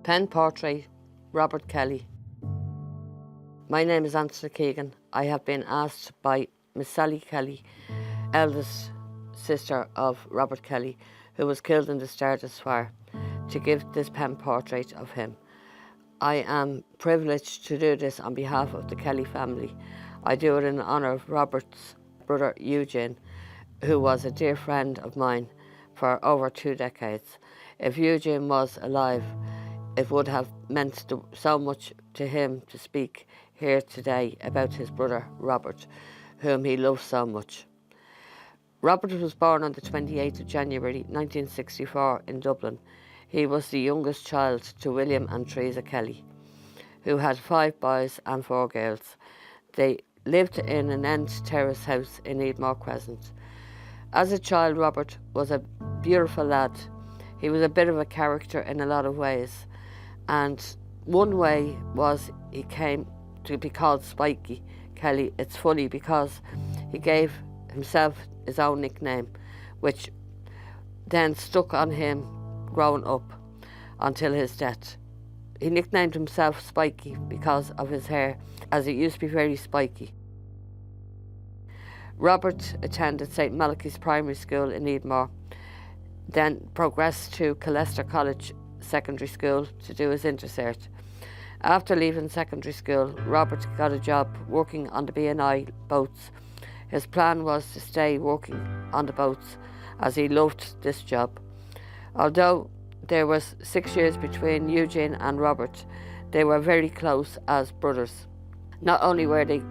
Pen portrait, Robert Kelly. My name is Antoinette Keegan. I have been asked by Miss Sally Kelly, eldest sister of Robert Kelly, who was killed in the Stardust fire, to give this pen portrait of him. I am privileged to do this on behalf of the Kelly family. I do it in honour of Robert's brother Eugene, who was a dear friend of mine for over 2 decades. If Eugene was alive, it would have meant so much to him to speak here today about his brother Robert, whom he loved so much. Robert was born on the 28th of January 1964 in Dublin. He was the youngest child to William and Teresa Kelly, who had 5 boys and 4 girls. They lived in an end terrace house in Eadmore Crescent. As a child, Robert was a beautiful lad. He was a bit of a character in a lot of ways, and one way was he came to be called Spikey Kelly. It's funny because he gave himself his own nickname, which then stuck on him growing up until his death. He nicknamed himself Spikey because of his hair, as it used to be very spiky. Robert attended St Malachy's Primary School in Eadmore, then progressed to Colester College Secondary School to do his intercert. After leaving secondary school, Robert got a job working on the B&I boats. His plan was to stay working on the boats, as he loved this job. Although there was 6 years between Eugene and Robert, they were very close as brothers. Not only were they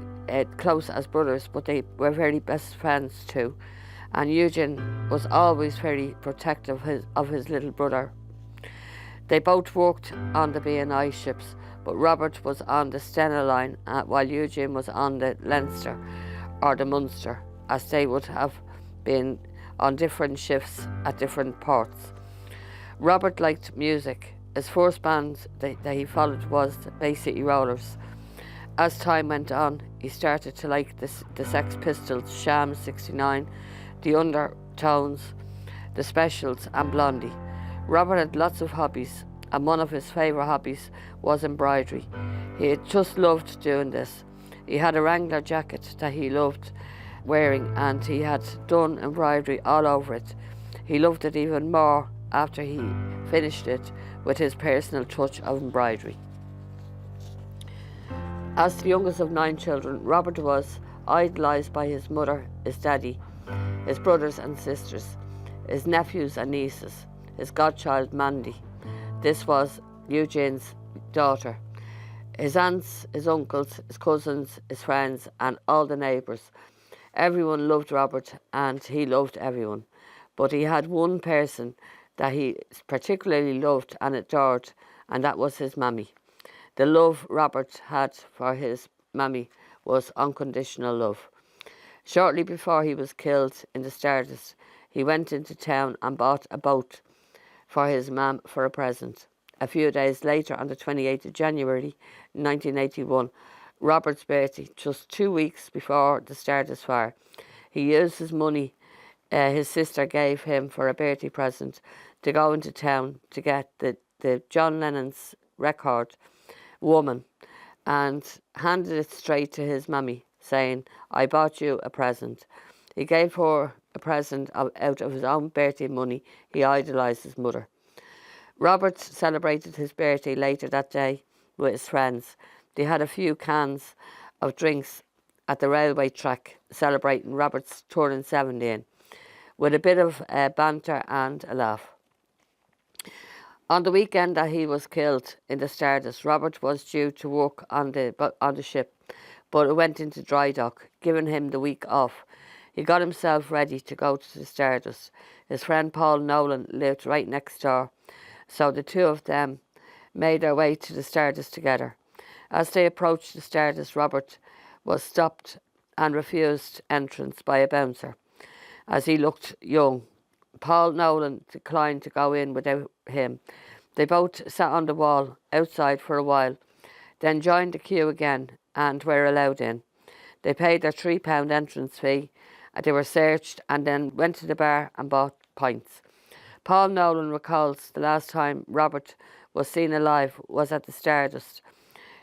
close as brothers, but they were very best friends too. And Eugene was always very protective of his little brother. They both worked on the B&I ships, but Robert was on the Stena line while Eugene was on the Leinster or the Munster, as they would have been on different shifts at different ports. Robert liked music. His first band that he followed was the Bay City Rollers. As time went on, he started to like the Sex Pistols, Sham 69, the Undertones, the Specials and Blondie. Robert had lots of hobbies, and one of his favourite hobbies was embroidery. He had just loved doing this. He had a Wrangler jacket that he loved wearing, and he had done embroidery all over it. He loved it even more after he finished it with his personal touch of embroidery. As the youngest of 9 children, Robert was idolised by his mother, his daddy, his brothers and sisters, his nephews and nieces, his godchild Mandy. This was Eugene's daughter. His aunts, his uncles, his cousins, his friends and all the neighbours. Everyone loved Robert and he loved everyone. But he had one person that he particularly loved and adored, and that was his mammy. The love Robert had for his mammy was unconditional love. Shortly before he was killed in the Stardust, he went into town and bought a boat for his mam for a present. A few days later, on the 28th of January 1981, Robert's birthday, just 2 weeks before the Stardust fire, he used his money his sister gave him for a birthday present to go into town to get the John Lennon's record, Woman, and handed it straight to his mummy, saying, "I bought you a present." He gave her a present out of his own birthday money. He idolised his mother. Robert celebrated his birthday later that day with his friends. They had a few cans of drinks at the railway track celebrating Robert's turning 17, with a bit of banter and a laugh. On the weekend that he was killed in the Stardust, Robert was due to work on the ship, but it went into dry dock, giving him the week off. He got himself ready to go to the Stardust. His friend Paul Nolan lived right next door, so the two of them made their way to the Stardust together. As they approached the Stardust, Robert was stopped and refused entrance by a bouncer, as he looked young. Paul Nolan declined to go in without him. They both sat on the wall outside for a while, then joined the queue again and were allowed in. They paid their £3 entrance fee, and they were searched and then went to the bar and bought pints. Paul Nolan recalls the last time Robert was seen alive was at the Stardust.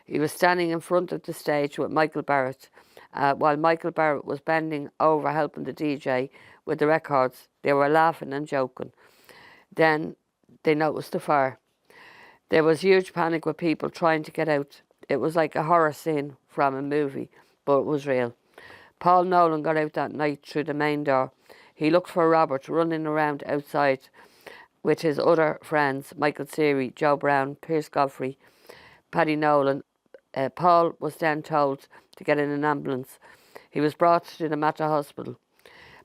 He was standing in front of the stage with Michael Barrett. While Michael Barrett was bending over helping the DJ with the records, they were laughing and joking. Then they noticed the fire. There was huge panic with people trying to get out. It was like a horror scene from a movie, but it was real. Paul Nolan got out that night through the main door. He looked for Robert running around outside with his other friends, Michael Seary, Joe Brown, Pierce Godfrey, Paddy Nolan. Paul was then told to get in an ambulance. He was brought to the Mater Hospital.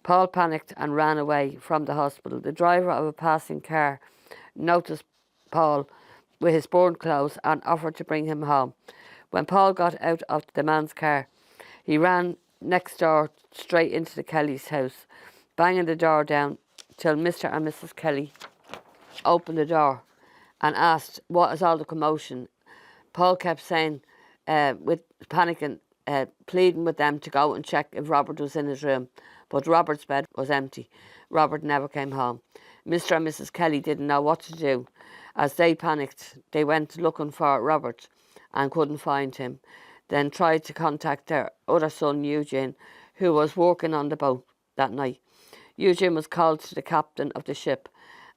Paul panicked and ran away from the hospital. The driver of a passing car noticed Paul with his burn clothes and offered to bring him home. When Paul got out of the man's car, he ran next door straight into the Kelly's house, banging the door down till Mr. and Mrs. Kelly opened the door and asked, "What is all the commotion?" Paul kept saying, with panicking, pleading with them to go and check if Robert was in his room, but Robert's bed was empty. Robert never came home. Mr. and Mrs. Kelly didn't know what to do. As they panicked, they went looking for Robert and couldn't find him. Then tried to contact their other son, Eugene, who was working on the boat that night. Eugene was called to the captain of the ship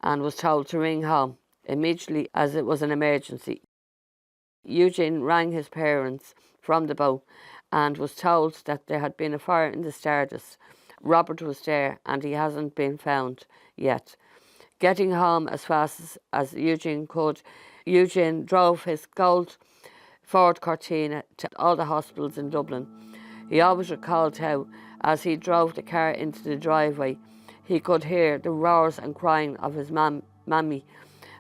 and was told to ring home immediately as it was an emergency. Eugene rang his parents from the boat and was told that there had been a fire in the Stardust. Robert was there and he hasn't been found yet. Getting home as fast as Eugene could, Eugene drove his gold Ford Cortina to all the hospitals in Dublin. He always recalled how, as he drove the car into the driveway, he could hear the roars and crying of his mammy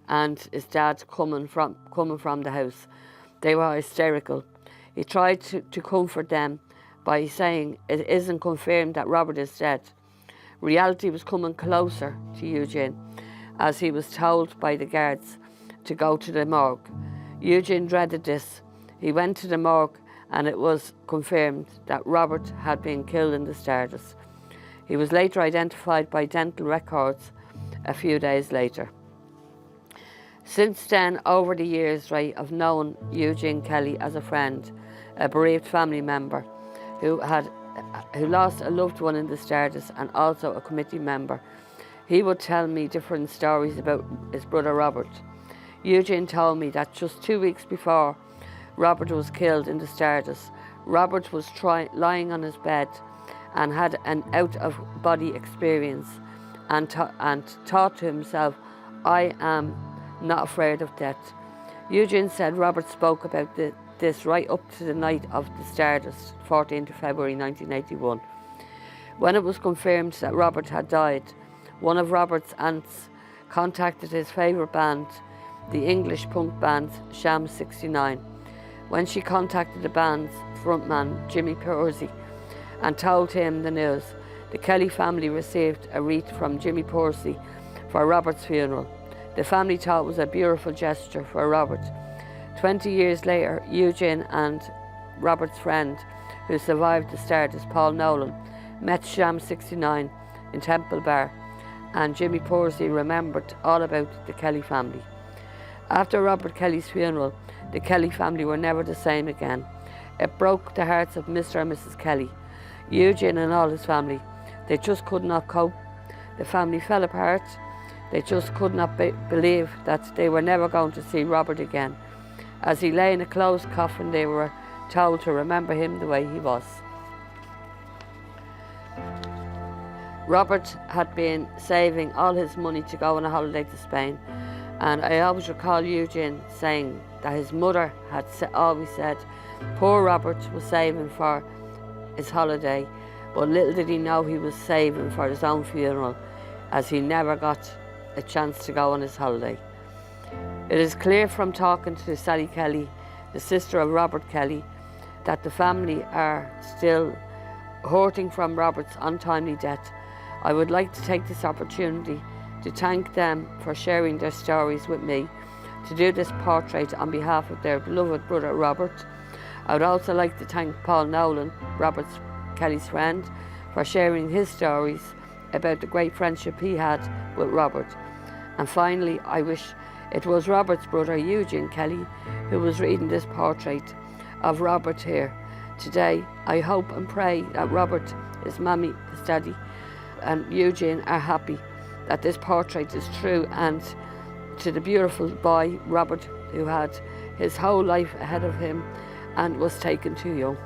and his dad coming from the house. They were hysterical. He tried to comfort them by saying it isn't confirmed that Robert is dead. Reality was coming closer to Eugene as he was told by the guards to go to the morgue. Eugene dreaded this. He went to the morgue and it was confirmed that Robert had been killed in the Stardust. He was later identified by dental records a few days later. Since then, over the years, Ray, I've known Eugene Kelly as a friend, a bereaved family member who lost a loved one in the Stardust and also a committee member. He would tell me different stories about his brother Robert. Eugene told me that just 2 weeks before Robert was killed in the Stardust, Robert was lying on his bed and had an out-of-body experience and thought to himself, "I am not afraid of death." Eugene said Robert spoke about this right up to the night of the Stardust, 14th of February 1981. When it was confirmed that Robert had died, one of Robert's aunts contacted his favourite band, the English punk band Sham 69. When she contacted the band's frontman, Jimmy Pursey, and told him the news, the Kelly family received a wreath from Jimmy Pursey for Robert's funeral. The family thought it was a beautiful gesture for Robert. 20 years later, Eugene and Robert's friend, who survived the Stardust, Paul Nolan, met Sham 69 in Temple Bar, and Jimmy Pursey remembered all about the Kelly family. After Robert Kelly's funeral, the Kelly family were never the same again. It broke the hearts of Mr. and Mrs. Kelly, Eugene and all his family. They just could not cope. The family fell apart. They just could not believe that they were never going to see Robert again. As he lay in a closed coffin, they were told to remember him the way he was. Robert had been saving all his money to go on a holiday to Spain, and I always recall Eugene saying that his mother had always said poor Robert was saving for his holiday, but little did he know he was saving for his own funeral, as he never got a chance to go on his holiday. It is clear from talking to Sally Kelly, the sister of Robert Kelly, that the family are still hurting from Robert's untimely death. I would like to take this opportunity to thank them for sharing their stories with me, to do this portrait on behalf of their beloved brother Robert. I would also like to thank Paul Nolan, Robert Kelly's friend, for sharing his stories about the great friendship he had with Robert. And finally, I wish It was Robert's brother Eugene Kelly who was reading this portrait of Robert here today. I hope and pray that Robert, his mammy, his daddy and Eugene are happy that this portrait is true, and to the beautiful boy Robert, who had his whole life ahead of him and was taken too young.